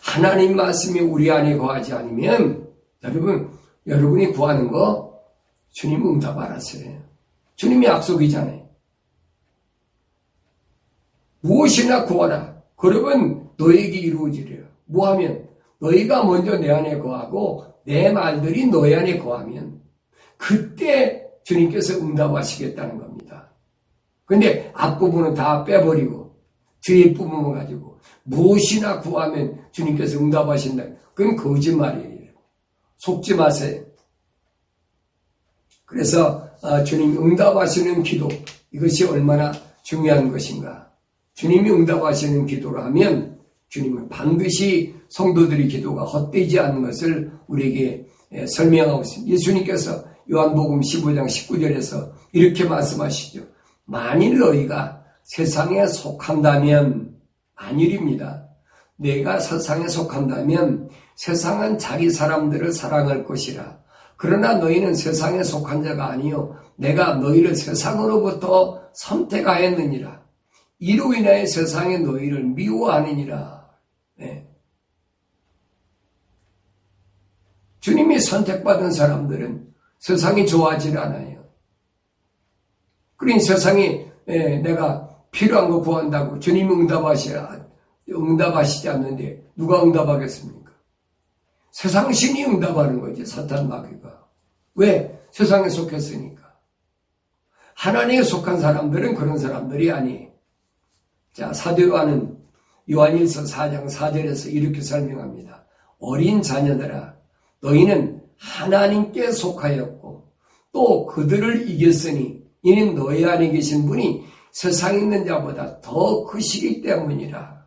하나님 말씀이 우리 안에 거하지 않으면 여러분이 구하는 거 주님 응답 안 하세요. 주님이 약속이잖아요. 무엇이나 구하라. 그러면 너에게 이루어지리라. 뭐하면? 너희가 먼저 내 안에 거하고 내 말들이 너희 안에 거하면 그때 주님께서 응답하시겠다는 겁니다. 근데 앞부분은 다 빼버리고 뒤에 부분만 가지고 무엇이나 구하면 주님께서 응답하신다. 그건 거짓말이에요. 속지 마세요. 그래서 주님이 응답하시는 기도, 이것이 얼마나 중요한 것인가. 주님이 응답하시는 기도를 하면 주님은 반드시 성도들의 기도가 헛되지 않는 것을 우리에게 설명하고 있습니다. 예수님께서 요한복음 15장 19절에서 이렇게 말씀하시죠. 만일 너희가 세상에 속한다면, 만일입니다. 내가 세상에 속한다면 세상은 자기 사람들을 사랑할 것이라. 그러나 너희는 세상에 속한 자가 아니요 내가 너희를 세상으로부터 선택하였느니라. 이로 인하여 세상에 너희를 미워하느니라. 주님이 선택받은 사람들은 세상이 좋아하지 않아요. 그러니 세상이 내가 필요한 거 구한다고 주님이 응답하시지 않는데 누가 응답하겠습니까? 세상 신이 응답하는 거지, 사탄 마귀가. 왜? 세상에 속했으니까. 하나님에 속한 사람들은 그런 사람들이 아니에요. 자, 사도 요한은 요한일서 4장 4절에서 이렇게 설명합니다. 어린 자녀들아, 너희는 하나님께 속하였고 또 그들을 이겼으니 이는 너희 안에 계신 분이 세상에 있는 자보다 더 크시기 때문이라.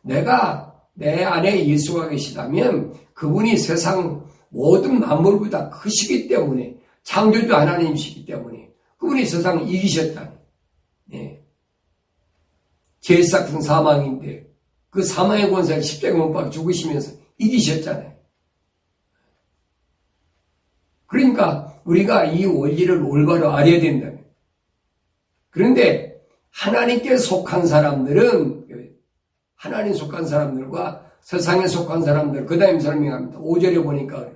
내가 내 안에 예수가 계시다면 그분이 세상 모든 만물보다 크시기 때문에, 창조주 하나님이시기 때문에 그분이 세상을 이기셨다니. 제사장 사망인데 그 사망의 권세를 십자가에 못 박혀 죽으시면서 이기셨잖아요. 그러니까 우리가 이 원리를 올바로 알아야 된다. 그런데 하나님께 속한 사람들은 하나님 속한 사람들과 세상에 속한 사람들, 그 다음에 설명합니다. 5절에 보니까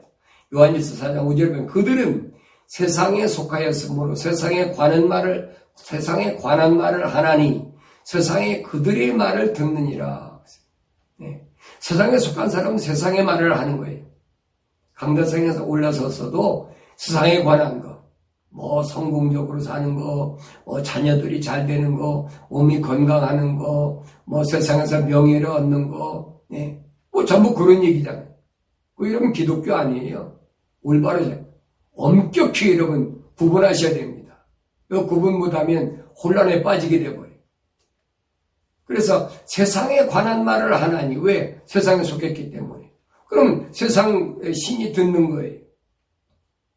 요한일서 4장 5절에 보면 그들은 세상에 속하였으므로 세상에 관한 말을 하나니 세상에 그들의 말을 듣느니라. 네. 세상에 속한 사람은 세상의 말을 하는 거예요. 강대상에서 올라섰어도 세상에 관한 거, 뭐 성공적으로 사는 거, 뭐 자녀들이 잘 되는 거, 몸이 건강하는 거, 뭐 세상에서 명예를 얻는 거, 네. 뭐 전부 그런 얘기잖아요. 이러면 기독교 아니에요. 올바로 엄격히 여러분 구분하셔야 됩니다. 구분 못하면 혼란에 빠지게 돼버려요. 그래서 세상에 관한 말을 하나니 왜? 세상에 속했기 때문에. 그럼 세상 신이 듣는 거예요.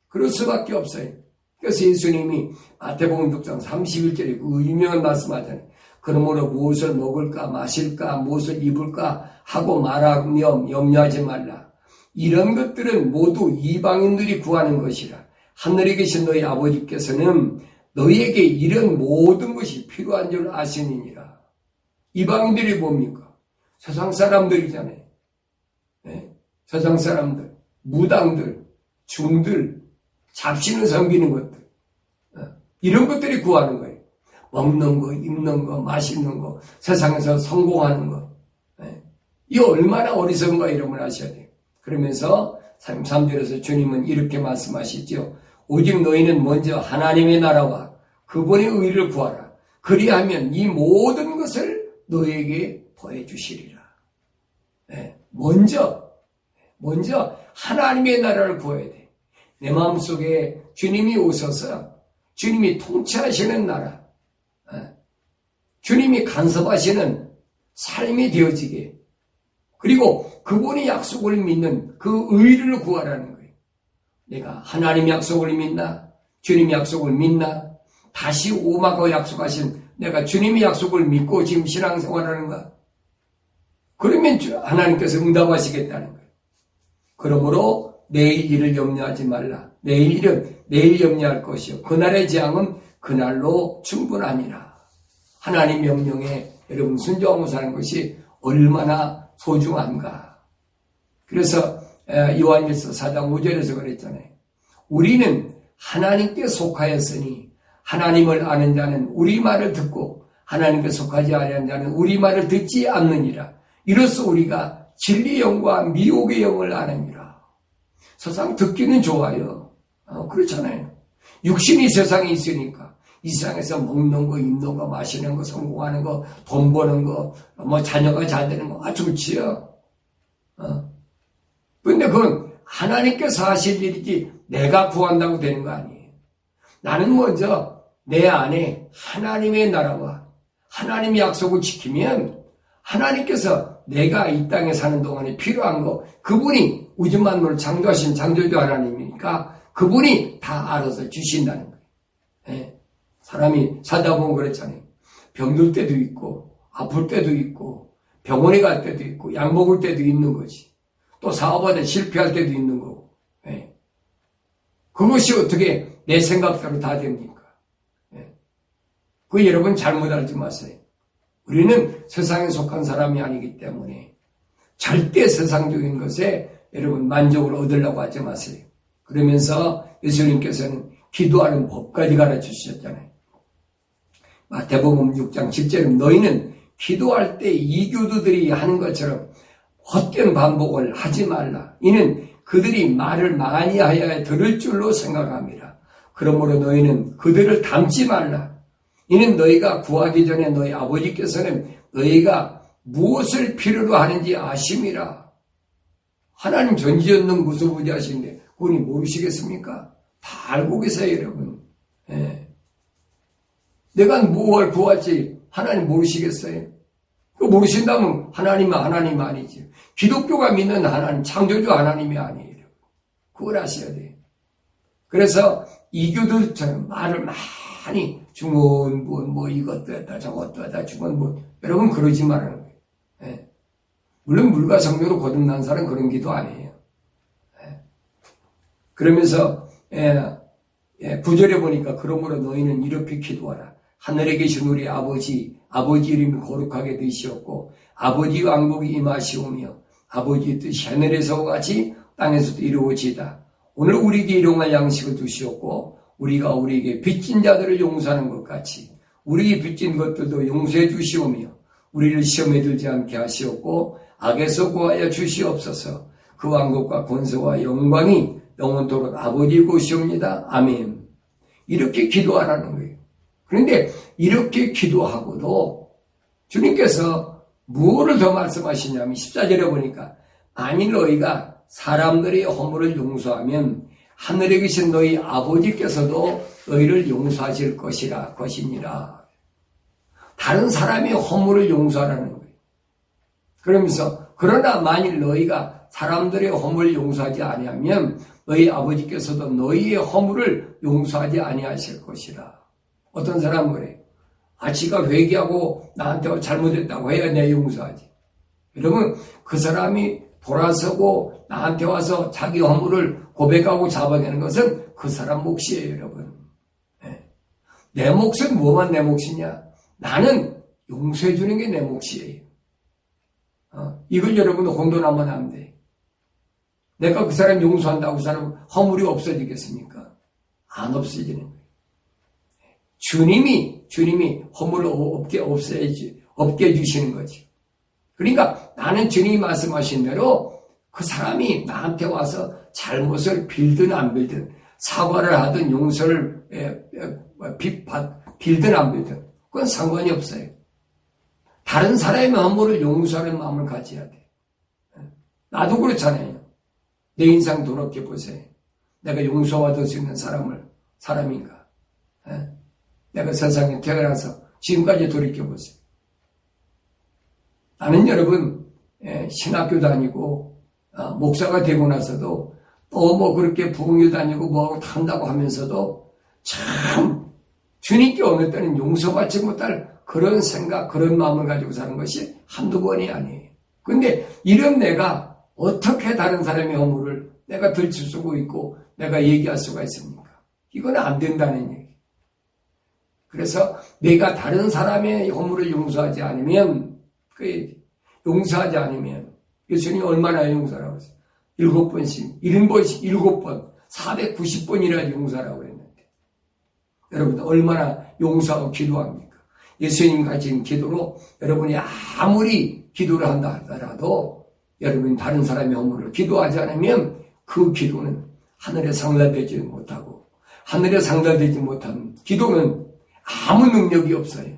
그럴 수밖에 없어요. 그래서 예수님이 마태복음 6장 31절에 그 유명한 말씀하잖아요. 그러므로 무엇을 먹을까 마실까 무엇을 입을까 하고 말하며 염려하지 말라. 이런 것들은 모두 이방인들이 구하는 것이라. 하늘에 계신 너희 아버지께서는 너희에게 이런 모든 것이 필요한 줄 아시느니라. 이방인들이 뭡니까? 세상 사람들이잖아요. 네? 세상 사람들, 무당들, 중들, 잡신을 섬기는 것들. 이런 것들이 구하는 거예요. 먹는 거, 입는 거, 마시는 거, 세상에서 성공하는 거. 이 얼마나 어리석은가 이런 걸 아셔야 돼요. 그러면서 3절에서 주님은 이렇게 말씀하시죠. 오직 너희는 먼저 하나님의 나라와 그분의 의를 구하라. 그리하면 이 모든 것을 너희에게 더해주시리라. 먼저 하나님의 나라를 구해야 돼. 내 마음속에 주님이 오셔서 주님이 통치하시는 나라, 주님이 간섭하시는 삶이 되어지게, 그리고 그분의 약속을 믿는 그 의를 구하라는 거예요. 내가 하나님 약속을 믿나? 주님 약속을 믿나? 다시 오마고 약속하신 내가 주님의 약속을 믿고 지금 신앙생활하는가? 그러면 하나님께서 응답하시겠다는 거예요. 그러므로 내일 일을 염려하지 말라. 내일 일은 내일 염려할 것이요. 그날의 재앙은 그날로 충분하니라. 하나님 명령에 여러분 순종하고 사는 것이 얼마나 소중한가. 그래서 요한일서 4장 5절에서 그랬잖아요. 우리는 하나님께 속하였으니 하나님을 아는 자는 우리 말을 듣고 하나님께 속하지 아니한 자는 우리 말을 듣지 않느니라. 이로써 우리가 진리의 영과 미혹의 영을 아느니라. 세상 듣기는 좋아요. 그렇잖아요. 육신이 세상에 있으니까 이 세상에서 먹는 거, 입는 거, 마시는 거, 성공하는 거, 돈 버는 거, 뭐 자녀가 잘 되는 거, 좋지요. 근데 그건 하나님께서 하실 일이지 내가 구한다고 되는 거 아니에요. 나는 먼저 내 안에 하나님의 나라와 하나님의 약속을 지키면 하나님께서 내가 이 땅에 사는 동안에 필요한 거, 그분이 우주 만물을 창조하신 창조주 하나님이니까 그분이 다 알아서 주신다는 거예요. 네. 사람이 살다 보면 그렇잖아요. 병들 때도 있고 아플 때도 있고 병원에 갈 때도 있고 약 먹을 때도 있는 거지. 또 사업하다 실패할 때도 있는 거고. 네. 그것이 어떻게 내 생각대로 다 됩니까? 네. 그 여러분 잘못 알지 마세요. 우리는 세상에 속한 사람이 아니기 때문에 절대 세상적인 것에 여러분 만족을 얻으려고 하지 마세요. 그러면서 예수님께서는 기도하는 법까지 가르쳐 주셨잖아요. 마태복음 6장 10절은 너희는 기도할 때 이교도들이 하는 것처럼 헛된 반복을 하지 말라. 이는 그들이 말을 많이 하여야 들을 줄로 생각합니다. 그러므로 너희는 그들을 닮지 말라. 이는 너희가 구하기 전에 너희 아버지께서는 너희가 무엇을 필요로 하는지 아심이라. 하나님 전지전능무소부지하신데 그분이 모르시겠습니까? 다 알고 계세요, 여러분. 예. 내가 무엇을 구할지 하나님 모르시겠어요? 모르신다면 하나님은 하나님 아니지. 기독교가 믿는 하나님, 창조주 하나님이 아니에요. 그걸 아셔야 돼요. 그래서 이교도처럼 말을 많이 중언부언 뭐 이것도 했다 저것도 했다 중언부언, 여러분 그러지 말라는 거예요. 예. 물론 물과 성령으로 거듭난 사람은 그런 기도 아니에요. 예. 그러면서 9절에 보니까 그러므로 너희는 이렇게 기도하라. 하늘에 계신 우리 아버지 이름이 거룩하게 되시옵고 아버지 왕국이 임하시오며 아버지 뜻이 하늘에서와 같이 땅에서도 이루어지이다. 오늘 우리에게 일용할 양식을 주시옵고 우리가 우리에게 빚진 자들을 용서하는 것 같이 우리에게 빚진 것들도 용서해 주시오며 우리를 시험에 들지 않게 하시옵고 악에서 구하여 주시옵소서. 그 왕국과 권세와 영광이 영원토록 아버지의 것이옵니다. 아멘. 이렇게 기도하라는 거예요. 그런데 이렇게 기도하고도 주님께서 무엇을 더 말씀하시냐면 14절에 보니까 만일 너희가 사람들의 허물을 용서하면 하늘에 계신 너희 아버지께서도 너희를 용서하실 것이니라. 다른 사람의 허물을 용서하라는 거예요. 그러면서 그러나 만일 너희가 사람들의 허물을 용서하지 아니하면 너희 아버지께서도 너희의 허물을 용서하지 아니하실 것이라. 어떤 사람은 그래. 지가 회개하고 나한테 잘못했다고 해야 내 용서하지. 여러분, 그 사람이 돌아서고 나한테 와서 자기 허물을 고백하고 잡아내는 것은 그 사람 몫이에요, 여러분. 내 몫은 뭐만 내 몫이냐? 나는 용서해 주는 게 내 몫이에요. 이걸 여러분 혼돈하면 안 돼. 내가 그 사람 용서한다고 그 사람 허물이 없어지겠습니까? 안 없어지는 거예요. 주님이 허물을 없게 해주시는 거지. 그러니까 나는 주님이 말씀하신 대로 그 사람이 나한테 와서 잘못을 빌든 안 빌든 사과를 하든 용서를 빌든 안 빌든 그건 상관이 없어요. 다른 사람의 허물을 용서하는 마음을 가져야 돼. 나도 그렇잖아요. 내 인생 돌아보세요. 내가 용서받을 수 있는 사람인가? 내가 세상에 태어나서 지금까지 돌이켜보세요. 나는 여러분, 신학교 다니고, 목사가 되고 나서도 또 뭐 그렇게 부흥회 다니고 뭐하고 한다고 하면서도 참 주님께 어느 때는 용서받지 못할 그런 생각, 그런 마음을 가지고 사는 것이 한두 번이 아니에요. 근데 이런 내가 어떻게 다른 사람의 허물을 내가 들칠 수가 있고 내가 얘기할 수가 있습니까? 이건 안 된다는 얘기. 그래서 내가 다른 사람의 허물을 용서하지 않으면, 예수님이 얼마나 용서라고 했어요? 7번씩, 70번씩, 7번, 490번이나 용서라고 그랬는데. 여러분, 얼마나 용서하고 기도합니까? 예수님 가진 기도로 여러분이 아무리 기도를 한다 하더라도 여러분이 다른 사람의 허물을 기도하지 않으면 그 기도는 하늘에 상달되지 못하고 하늘에 상달되지 못한 기도는 아무 능력이 없어요.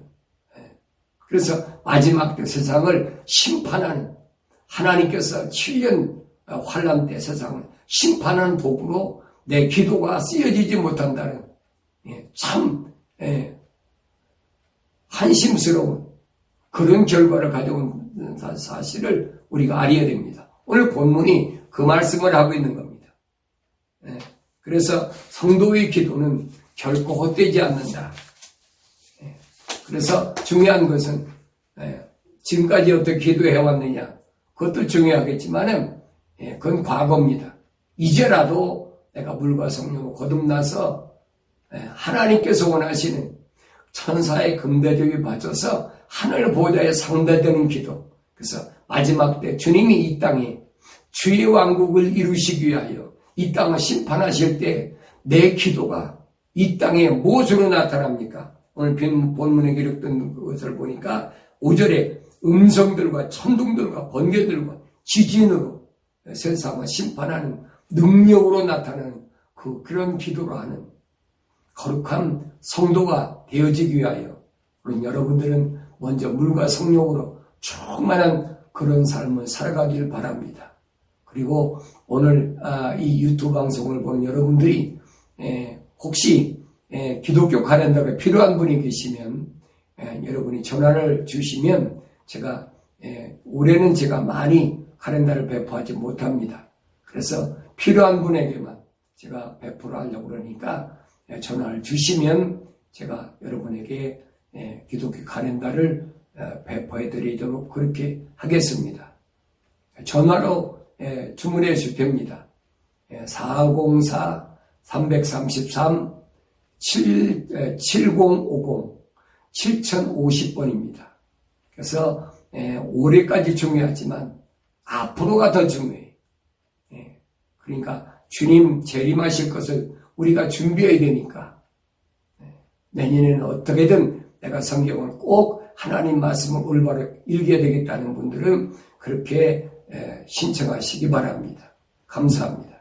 그래서 마지막 때 세상을 심판하는 하나님께서 7년 환란 때 세상을 심판하는 도구로 내 기도가 쓰여지지 못한다는 참 한심스러운 그런 결과를 가져온 사실을 우리가 알아야 됩니다. 오늘 본문이 그 말씀을 하고 있는 겁니다. 그래서 성도의 기도는 결코 헛되지 않는다. 그래서 중요한 것은 지금까지 어떻게 기도해왔느냐 그것도 중요하겠지만은 그건 과거입니다. 이제라도 내가 물과 성령으로 거듭나서 하나님께서 원하시는 천사의 금대접에 맞춰서 하늘 보좌에 상달되는 기도. 그래서 마지막 때 주님이 이 땅에 주의 왕국을 이루시기 위하여 이 땅을 심판하실 때 내 기도가 이 땅에 무엇으로 나타납니까? 오늘 본문에 기록된 것을 보니까 5절에 음성들과 천둥들과 번개들과 지진으로 세상을 심판하는 능력으로 나타나는 그런 기도를 하는 거룩한 성도가 되어지기 위하여 우리 여러분들은 먼저 물과 성령으로 충만한 그런 삶을 살아가길 바랍니다. 그리고 오늘 이 유튜브 방송을 보는 여러분들이 혹시 기독교 카렌더가 필요한 분이 계시면 여러분이 전화를 주시면 제가 올해는 제가 많이 카렌더를 배포하지 못합니다. 그래서 필요한 분에게만 제가 배포를 하려고 그러니까 전화를 주시면 제가 여러분에게 기독교 카렌더를 배포해 드리도록 그렇게 하겠습니다. 전화로 주문해 주시면 됩니다. 333 7050 7050번입니다. 그래서 올해까지 중요하지만 앞으로가 더 중요해요. 그러니까 주님 재림하실 것을 우리가 준비해야 되니까 내년에는 어떻게든 내가 성경을 꼭 하나님 말씀을 올바로 읽어야 되겠다는 분들은 그렇게 신청하시기 바랍니다. 감사합니다.